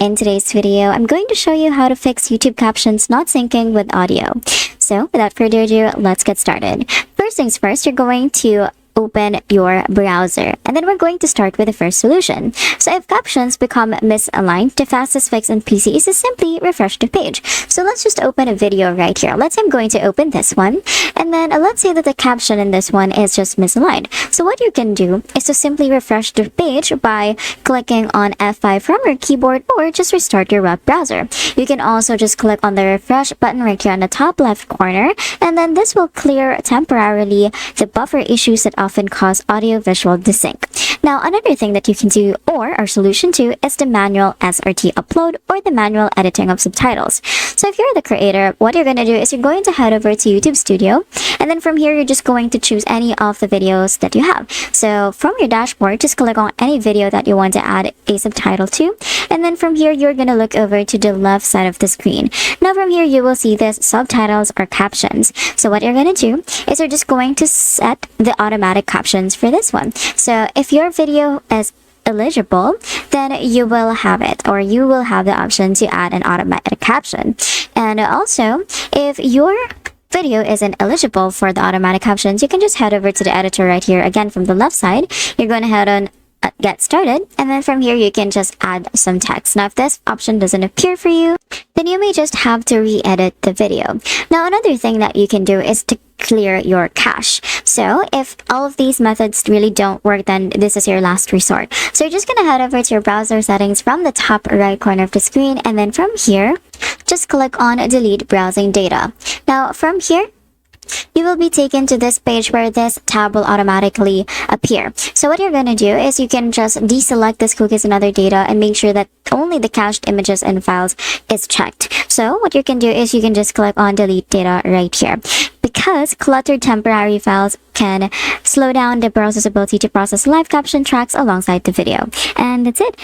In today's video, I'm going to show you how to fix YouTube captions not syncing with audio. So without further ado, let's get started. First things first, you're going to open your browser, and then we're going to start with the first solution. So if captions become misaligned, the fastest fix on PC is to simply refresh the page. So let's just open a video right here. Let's say I'm going to open this one, and then let's say that the caption in this one is just misaligned. So what you can do is to simply refresh the page by clicking on F5 from your keyboard, or just restart your web browser. You can also just click on the refresh button right here on the top left corner, and then this will clear temporarily the buffer issues that often cause audio-visual desync. Now, another thing that you can do, or our solution to, is the manual SRT upload or the manual editing of subtitles. So if you're the creator, what you're going to do is you're going to head over to YouTube Studio, and then from here, you're just going to choose any of the videos that you have. So from your dashboard, just click on any video that you want to add a subtitle to, and then from here, you're going to look over to the left side of the screen. Now from here, you will see this subtitles or captions. So what you're going to do is you're just going to set the automatic captions for this one. So if your video is eligible, then you will have it, or you will have the option to add an automatic caption. And also, if your video isn't eligible for the automatic captions, you can just head over to the editor right here. Again, from the left side, you're going to head on get started, and then from here you can just add some text. Now if this option doesn't appear for you, then you may just have to re-edit the video. Now another thing that you can do is to clear your cache. So if all of these methods really don't work, then this is your last resort. So you're just gonna head over to your browser settings from the top right corner of the screen, and then from here just click on delete browsing data. Now from here you will be taken to this page where this tab will automatically appear. So what you're going to do is you can just deselect this cookies and other data and make sure that only the cached images and files is checked. So what you can do is you can just click on delete data right here, because cluttered temporary files can slow down the browser's ability to process live caption tracks alongside the video. And that's it.